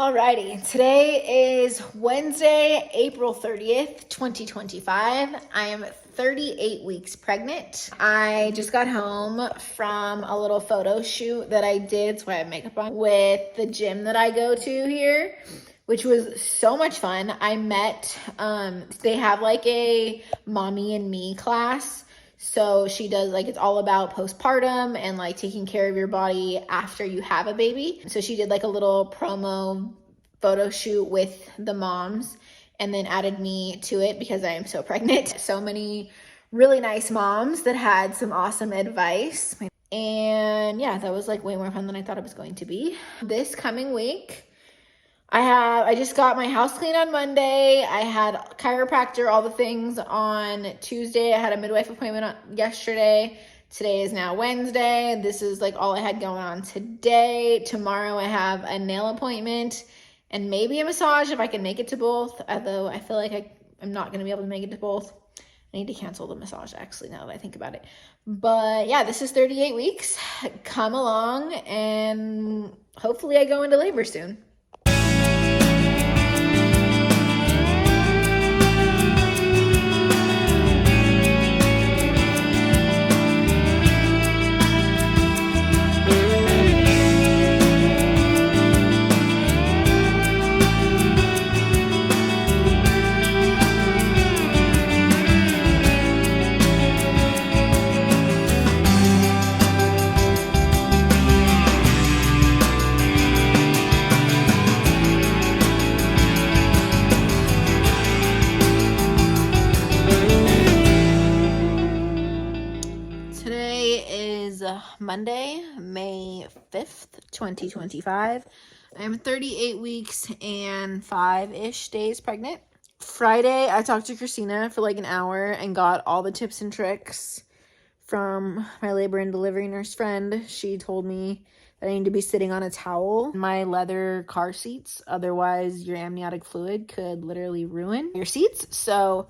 Alrighty, today is Wednesday, April 30th, 2025. I am 38 weeks pregnant. I just got home from a little photo shoot that I did, so I have makeup on, with the gym that I go to here, which was so much fun. I met, they have like a mommy and me class. So she does it's all about postpartum and like taking care of your body after you have a baby. So she did like a little promo photo shoot with the moms and then added me to it because I am so pregnant. So many really nice moms that had some awesome advice. And yeah, that was like way more fun than I thought it was going to be. This coming week, I just got my house clean on Monday. I had chiropractor, all the things on Tuesday. I had a midwife appointment yesterday. Today is now Wednesday. This is like all I had going on today. Tomorrow I have a nail appointment and maybe a massage if I can make it to both. Although I feel like I'm not going to be able to make it to both. I need to cancel the massage actually now that I think about it. But yeah, this is 38 weeks. Come along and hopefully I go into labor soon. Monday, May 5th, 2025. I'm 38 weeks and 5-ish days pregnant. Friday, I talked to Christina for like an hour and got all the tips and tricks from my labor and delivery nurse friend. She told me that I need to be sitting on a towel in my leather car seats. Otherwise, your amniotic fluid could literally ruin your seats. So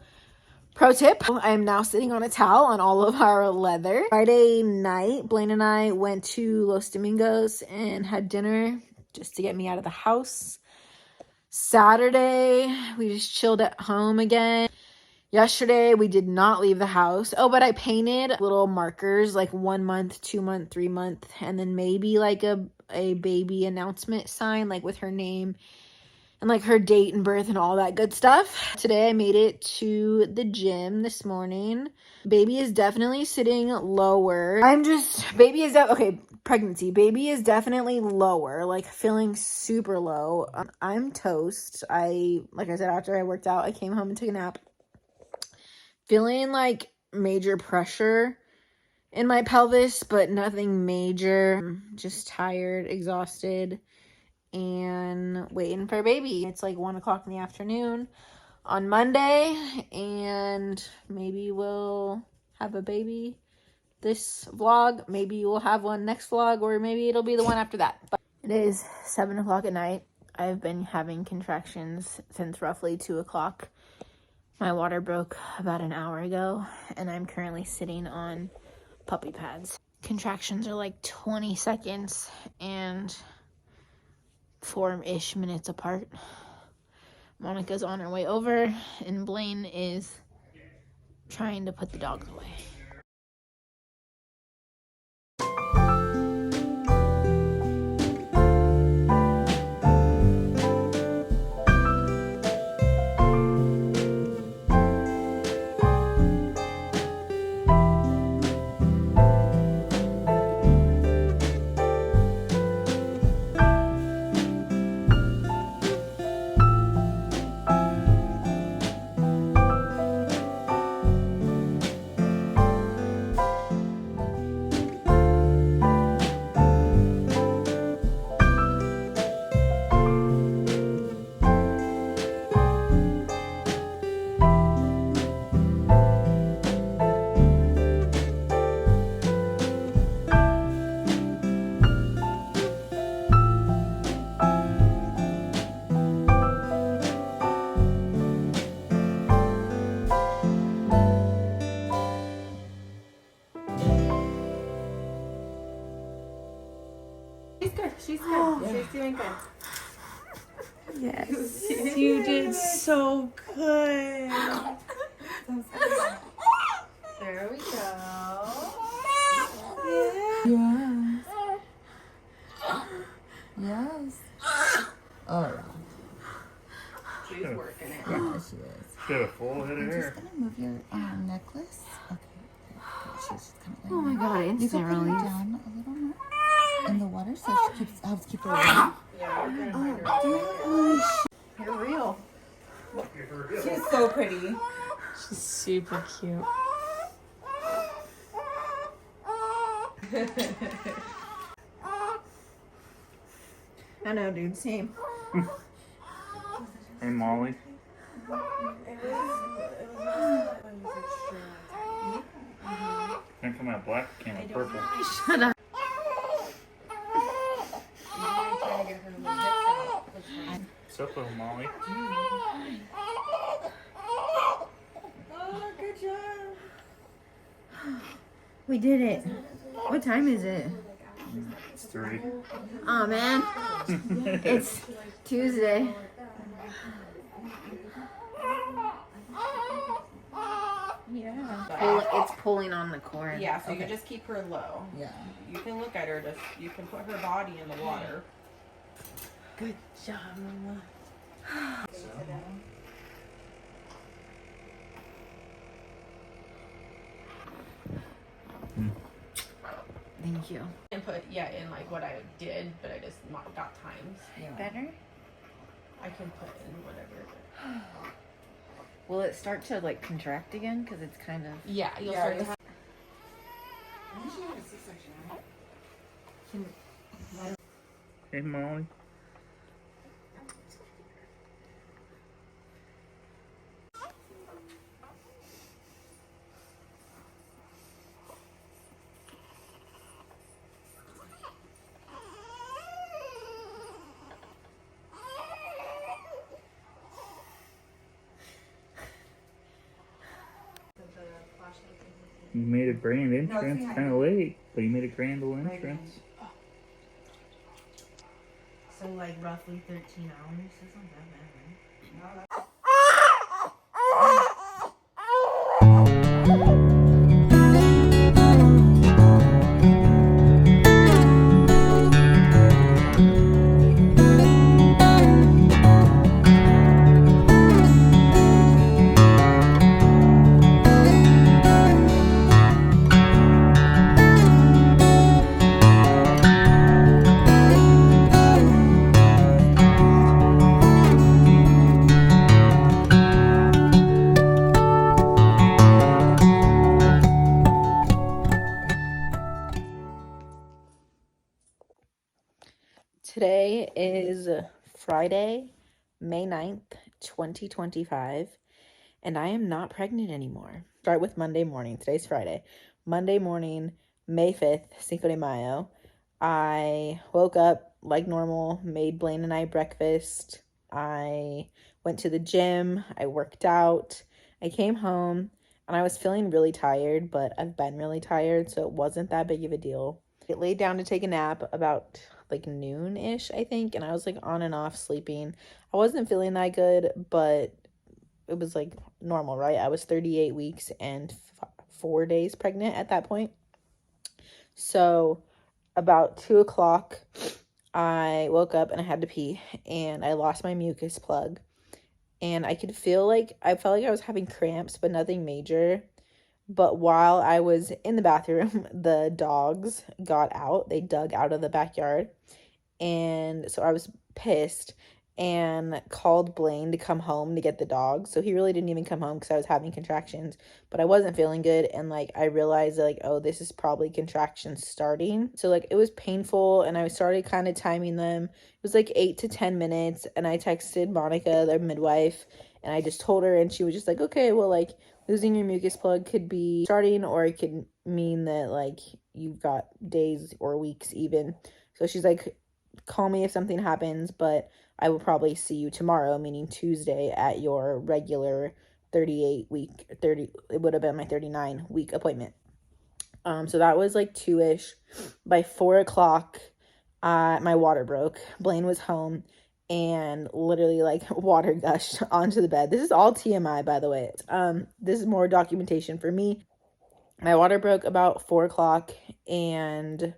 pro tip, I am now sitting on a towel on all of our leather. Friday night, Blaine and I went to Los Domingos and had dinner just to get me out of the house. Saturday, we just chilled at home again. Yesterday, we did not leave the house. Oh, but I painted little markers like 1 month, 2 month, 3 month, and then maybe like a baby announcement sign like with her name and like her date and birth and all that good stuff. Today I made it to the gym this morning. Baby is definitely sitting lower. Pregnancy. Baby is definitely lower, like feeling super low. I'm toast. Like I said, after I worked out, I came home and took a nap. Feeling like major pressure in my pelvis, but nothing major. I'm just tired, exhausted, and waiting for a baby. It's like 1 o'clock in the afternoon on Monday, and maybe we'll have a baby this vlog. Maybe we'll have one next vlog, or maybe it'll be the one after that. But it is 7 o'clock at night. I've been having contractions since roughly 2 o'clock. My water broke about an hour ago, and I'm currently sitting on puppy pads. Contractions are like 20 seconds and 4-ish minutes apart. Monica's on her way over, and Blaine is trying to put the dogs away. She's good. She's doing good. Yes. You did so good. There we go. Yes. Yes. Oh, yeah. She's working it. Yeah, she is. She had a full head of I'm hair. just gonna move your necklace. Okay. She's just kind of. Oh my god, You can instant put her relief. down a little more in the water so she helps keep her warm. You're real. She's so pretty. She's super cute. I know, dude. Same. Hey, Molly. Can't come out black, came out purple. Shut up. What's up, little Molly? Oh, good job. We did it. What time is it? It's 3. Oh man. It's Tuesday. Yeah. It's pulling on the cord. Yeah, so you just keep her low. Yeah. You can look at her, you can put her body in the water. Good job, Mama. Thank you. And put, in like what I did, but I just got times. Yeah. Better? I can put in whatever. Will it start to like contract again? Because it's kind of. Yeah, you'll start to have. Hey, Molly. You made a grand entrance, kind of late, but you made a grand old entrance. So like roughly 13 hours. That's not that bad, right? Today is Friday, May 9th, 2025, and I am not pregnant anymore. Start with Monday morning. Today's Friday. Monday morning, May 5th, Cinco de Mayo. I woke up like normal, made Blaine and I breakfast. I went to the gym. I worked out. I came home, and I was feeling really tired, but I've been really tired, so it wasn't that big of a deal. I laid down to take a nap about like noon-ish, I think, and I was like on and off sleeping. I wasn't feeling that good, but it was like normal, right? I was 38 weeks and 4 days pregnant at that point. So about 2 o'clock, I woke up and I had to pee, and I lost my mucus plug, and I felt like I was having cramps, but nothing major. But while I was in the bathroom, the dogs got out. They dug out of the backyard. And so I was pissed and called Blaine to come home to get the dogs. So he really didn't even come home because I was having contractions. But I wasn't feeling good. And like I realized like, oh, this is probably contractions starting. So like it was painful, and I started kind of timing them. It was like 8 to 10 minutes. And I texted Monica, the midwife, and I just told her, and she was just like, okay, well, like losing your mucus plug could be starting, or it could mean that like you've got days or weeks even. So she's like, call me if something happens, but I will probably see you tomorrow, meaning Tuesday, at your regular 38 week, it would have been my 39 week appointment. So that was like 2-ish. By 4 o'clock, my water broke. Blaine was home, and literally like water gushed onto the bed. This is all TMI, by the way. This is more documentation for me. My water broke about 4 o'clock, and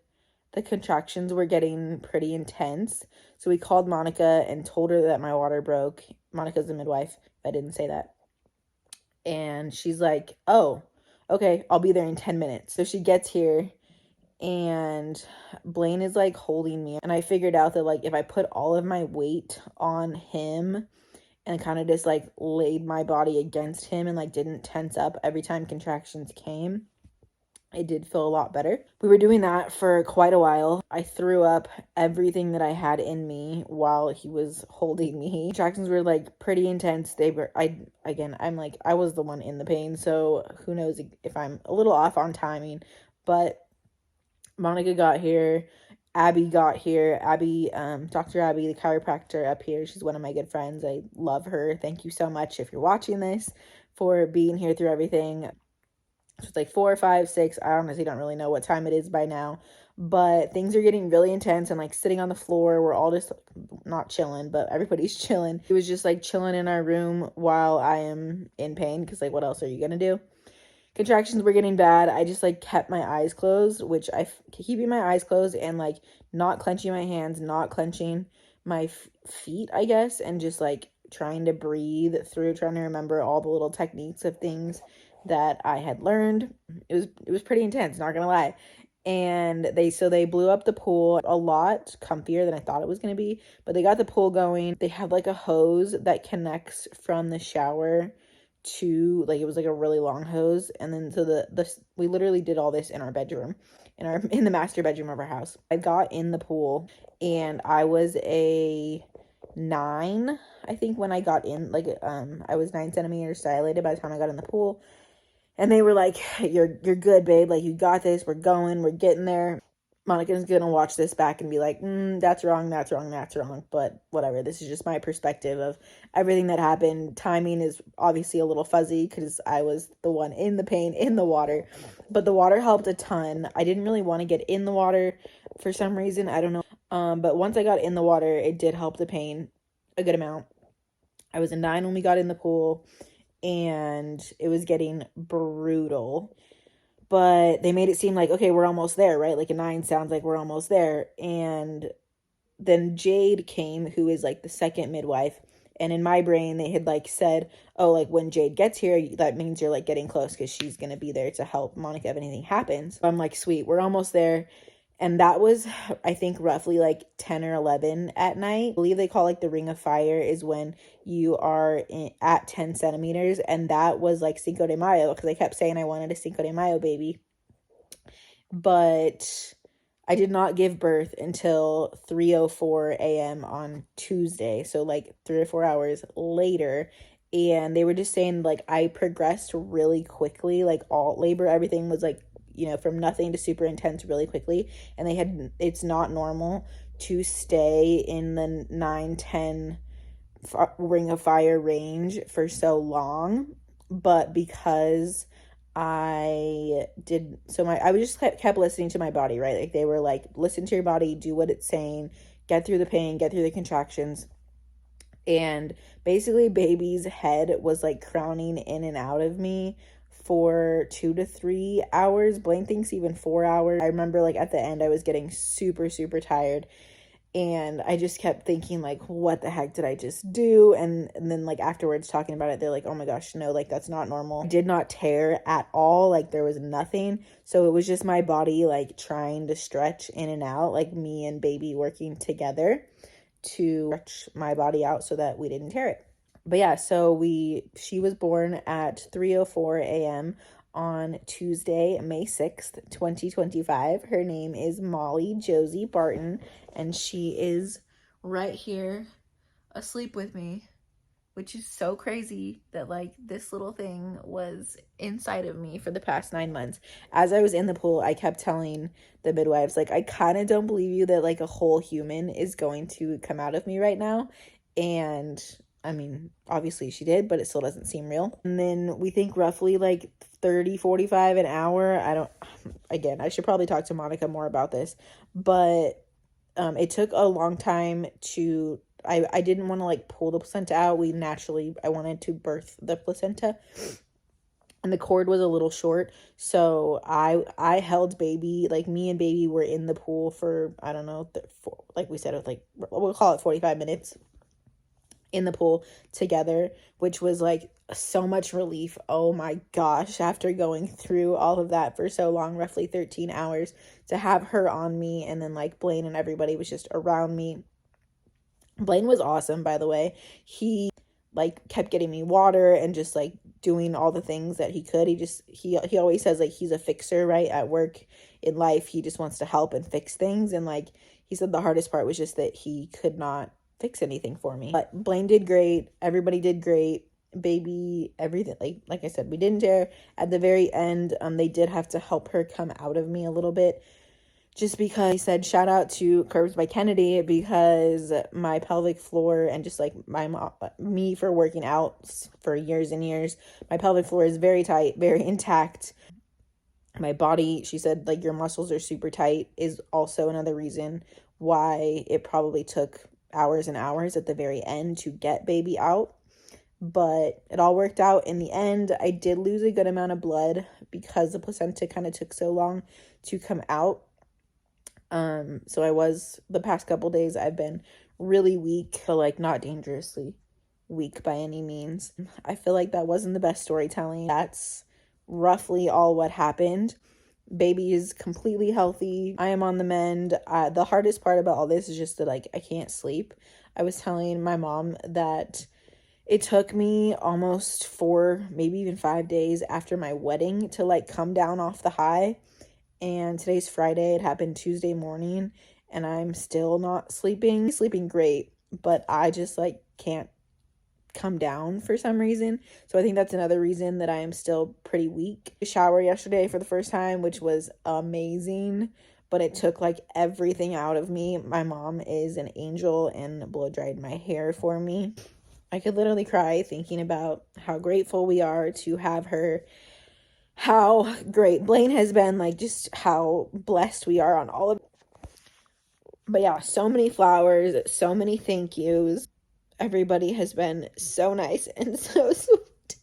the contractions were getting pretty intense. So we called Monica and told her that my water broke. Monica's the midwife. I didn't say that. And she's like, oh, okay, I'll be there in 10 minutes. So she gets here, and Blaine is like holding me. And I figured out that like if I put all of my weight on him and kind of just like laid my body against him and like didn't tense up every time contractions came, it did feel a lot better. We were doing that for quite a while. I threw up everything that I had in me while he was holding me. Contractions were like pretty intense. I was the one in the pain, so who knows if I'm a little off on timing. But Monica got here, Abby got here. Dr. Abby, the chiropractor up here, she's one of my good friends. I love her. Thank you so much if you're watching this for being here through everything. So it's like 4 or 5, 6. I honestly don't really know what time it is by now, but things are getting really intense and like sitting on the floor. We're all just not chilling, but everybody's chilling. It was just like chilling in our room while I am in pain, because like what else are you gonna do? Contractions were getting bad. I just like kept my eyes closed, which keeping my eyes closed and like not clenching my hands, not clenching my feet, I guess, and just like trying to breathe through, trying to remember all the little techniques of things that I had learned. It was pretty intense, not gonna lie. And they blew up the pool a lot comfier than I thought it was gonna be, but they got the pool going. They have like a hose that connects from the shower to, like, it was like a really long hose, and then so we literally did all this in our bedroom, in the master bedroom of our house. I got in the pool and I was a 9, I think, when I got in. Like I was 9 centimeters dilated by the time I got in the pool. And they were like, you're good, babe. Like, you got this. We're getting there. Monica's going to watch this back and be like, that's wrong. But whatever. This is just my perspective of everything that happened. Timing is obviously a little fuzzy because I was the one in the pain, in the water. But the water helped a ton. I didn't really want to get in the water for some reason. I don't know. But once I got in the water, it did help the pain a good amount. I was a 9 when we got in the pool, and it was getting brutal, but they made it seem like, okay, we're almost there, right? Like a 9 sounds like we're almost there. And then Jade came, who is like the second midwife, and in my brain they had like said, oh, like when Jade gets here, that means you're like getting close because she's gonna be there to help Monica if anything happens. So I'm like, sweet, we're almost there. And that was, I think, roughly like 10 or 11 at night. I believe they call like the ring of fire is when you are at 10 centimeters. And that was like Cinco de Mayo, because I kept saying I wanted a Cinco de Mayo baby. But I did not give birth until 3:04 a.m. on Tuesday. So like 3 or 4 hours later. And they were just saying like I progressed really quickly. Like all labor, everything was like, from nothing to super intense really quickly. And it's not normal to stay in the 9-10 ring of fire range for so long. But because I just kept listening to my body, right? Like they were like, listen to your body, do what it's saying, get through the pain, get through the contractions. And basically baby's head was like crowning in and out of me for 2 to 3 hours. Blaine thinks even 4 hours. I remember like at the end I was getting super, super tired, and I just kept thinking like, what the heck did I just do? And then like afterwards talking about it, they're like, oh my gosh, no, like that's not normal. I did not tear at all. Like there was nothing. So it was just my body like trying to stretch in and out, like me and baby working together to stretch my body out so that we didn't tear it. But yeah, so she was born at 3:04 a.m. on Tuesday, May 6th, 2025. Her name is Molly Josie Barton, and she is right here asleep with me, which is so crazy that like this little thing was inside of me for the past 9 months. As I was in the pool, I kept telling the midwives, like, I kind of don't believe you that like a whole human is going to come out of me right now. And I mean, obviously she did, but it still doesn't seem real. And then we think roughly like 30, 45 an hour. I should probably talk to Monica more about this, but it took a long time to I didn't want to like pull the placenta out. I wanted to birth the placenta, and the cord was a little short, so I held baby. Like, me and baby were in the pool for, I don't know, like we said, it was like, we'll call it 45 minutes in the pool together, which was like so much relief. Oh my gosh, after going through all of that for so long, roughly 13 hours, to have her on me, and then like Blaine and everybody was just around me. Blaine was awesome, by the way. He like kept getting me water and just like doing all the things that he could. He always says like he's a fixer, right? At work, in life, he just wants to help and fix things. And like he said, the hardest part was just that he could not fix anything for me. But Blaine did great. Everybody did great. Baby, everything. Like I said, we didn't dare. At the very end, they did have to help her come out of me a little bit, just because he said, shout out to Curves by Kennedy, because my pelvic floor, and just like me for working out for years and years, my pelvic floor is very tight, very intact. My body, she said, like, your muscles are super tight, is also another reason why it probably took hours and hours at the very end to get baby out. But it all worked out in the end. I did lose a good amount of blood because the placenta kind of took so long to come out. So the past couple days I've been really weak, but like not dangerously weak by any means. I feel like that wasn't the best storytelling. That's roughly all what happened. Baby is completely healthy. I am on the mend. The hardest part about all this is just that like I can't sleep. I was telling my mom that it took me almost 4, maybe even 5 days after my wedding to like come down off the high. And today's Friday. It happened Tuesday morning, and I'm still not sleeping great, but I just like can't come down for some reason. So I think that's another reason that I am still pretty weak. I showered yesterday for the first time, which was amazing, but it took like everything out of me. My mom is an angel and blow dried my hair for me. I could literally cry thinking about how grateful we are to have her, how great Blaine has been, like just how blessed we are on all of it. But yeah, so many flowers, so many thank yous. Everybody has been so nice and so sweet.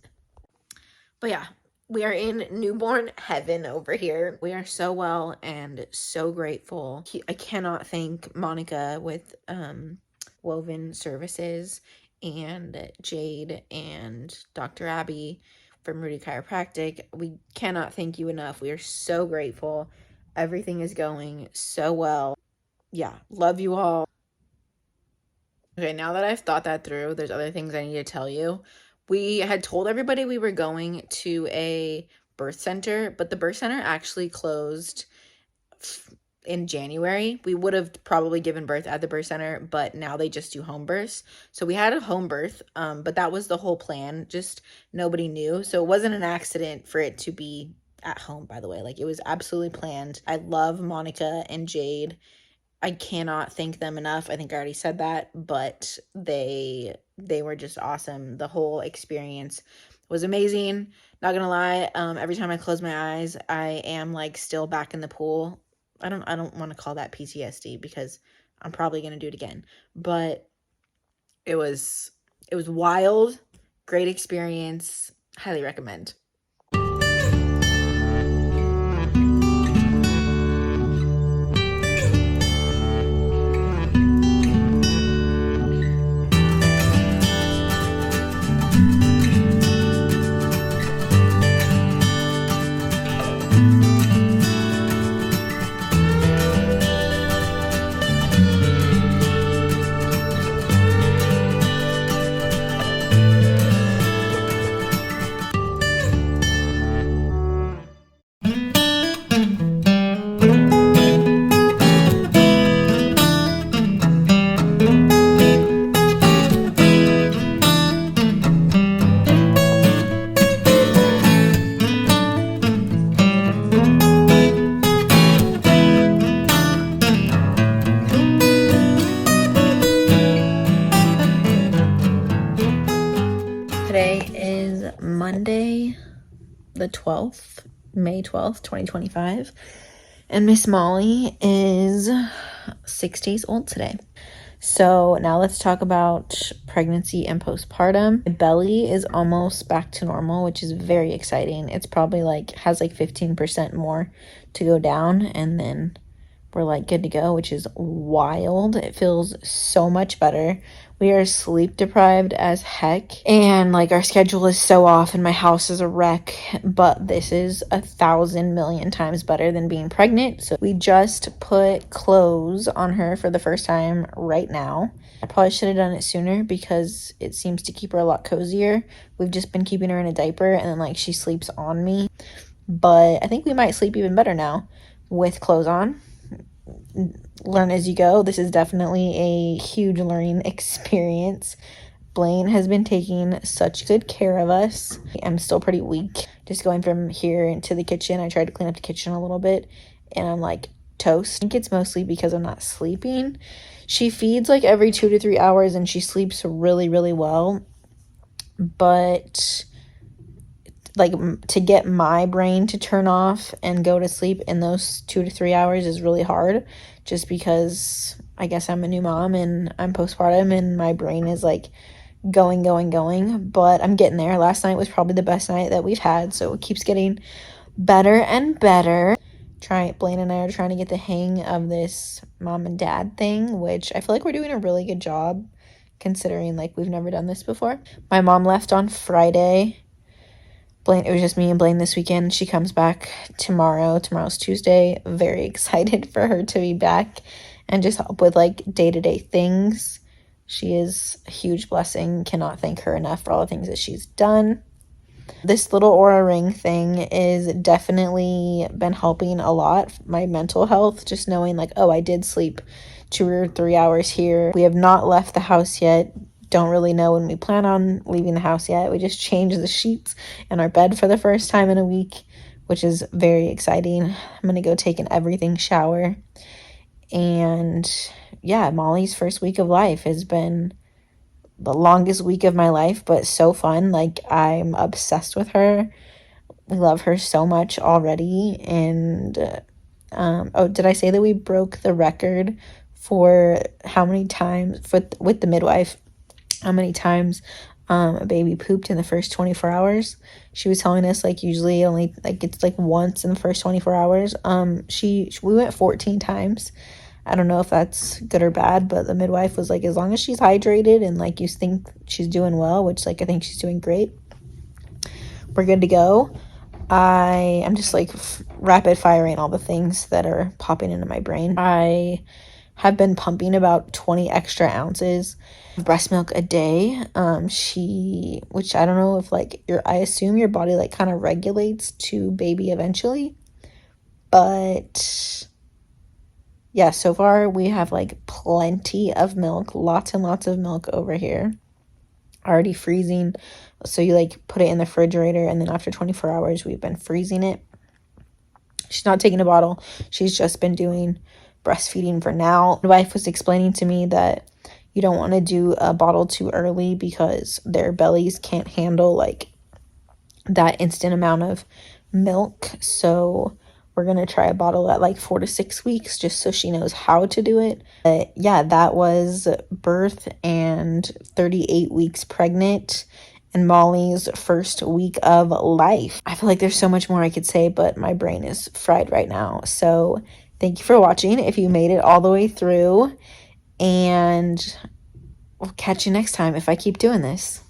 But yeah, we are in newborn heaven over here. We are so well and so grateful. I cannot thank Monica with Woven Services and Jade and Dr. Abby from Rudy Chiropractic. We cannot thank you enough. We are so grateful. Everything is going so well. Yeah, love you all. Okay, now that I've thought that through, there's other things I need to tell you. We had told everybody we were going to a birth center, but the birth center actually closed in January. We would have probably given birth at the birth center, but now they just do home births. So we had a home birth, but that was the whole plan. Just nobody knew. So it wasn't an accident for it to be at home, by the way. Like, it was absolutely planned. I love Monica and Jade. I cannot thank them enough. I think I already said that, but they were just awesome. The whole experience was amazing. Not gonna lie, every time I close my eyes, I am like still back in the pool. I don't want to call that PTSD because I'm probably going to do it again, but it was wild, great experience, highly recommend. Today is Monday, the 12th, May 12th, 2025, and Miss Molly is 6 days old today. So now let's talk about pregnancy and postpartum. My belly is almost back to normal, which is very exciting. It's probably like has like 15% more to go down, and then we're like good to go, which is wild. It feels so much better. We are sleep deprived as heck, and like our schedule is so off and my house is a wreck, but this is 1,000,000,000 times better than being pregnant. So we just put clothes on her for the first time right now. I probably should have done it sooner because it seems to keep her a lot cozier. We've just been keeping her in a diaper, and then like she sleeps on me, but I think we might sleep even better now with clothes on. Learn as you go. This is definitely a huge learning experience. Blaine has been taking such good care of us. I'm still pretty weak. Just going from here into the kitchen, I tried to clean up the kitchen a little bit, and I'm like toast. I think it's mostly because I'm not sleeping. She feeds like every 2 to 3 hours, and she sleeps really, really well. But like to get my brain to turn off and go to sleep in those 2 to 3 hours is really hard, just because I guess I'm a new mom and I'm postpartum and my brain is like going, but I'm getting there. Last night was probably the best night that we've had, so it keeps getting better and better. Blaine and I are trying to get the hang of this mom and dad thing, which I feel like we're doing a really good job considering like we've never done this before. My mom left on Friday. Blaine, it was just me and Blaine this weekend. She comes back tomorrow. Tomorrow's Tuesday. Very excited for her to be back and just help with like day-to-day things. She is a huge blessing. Cannot thank her enough for all the things that she's done. This little Aura ring thing is definitely been helping a lot. My mental health, just knowing like, oh, I did sleep 2 or 3 hours here. We have not left the house yet. Don't really know when we plan on leaving the house yet. We just changed the sheets in our bed for the first time in a week, which is very exciting. I'm going to go take an everything shower. And yeah, Molly's first week of life has been the longest week of my life, but so fun. Like, I'm obsessed with her. We love her so much already. And oh, did I say that we broke the record for how many times with the midwife, how many times a baby pooped in the first 24 hours? She was telling us like usually only like it's like once in the first 24 hours. We went 14 times. I don't know if that's good or bad, but the midwife was like, as long as she's hydrated and like you think she's doing well, which like I think she's doing great, we're good to go. I am just like rapid firing all the things that are popping into my brain. I have been pumping about 20 extra ounces of breast milk a day. Which I don't know if like I assume your body like kind of regulates to baby eventually, but yeah, so far we have like plenty of milk, lots and lots of milk over here, already freezing. So you like put it in the refrigerator, and then after 24 hours we've been freezing it. She's not taking a bottle. She's just been doing breastfeeding for now. My wife was explaining to me that you don't want to do a bottle too early because their bellies can't handle like that instant amount of milk. So we're going to try a bottle at like 4 to 6 weeks just so she knows how to do it. But yeah, that was birth and 38 weeks pregnant and Molly's first week of life. I feel like there's so much more I could say, but my brain is fried right now. So thank you for watching if you made it all the way through, and we'll catch you next time if I keep doing this.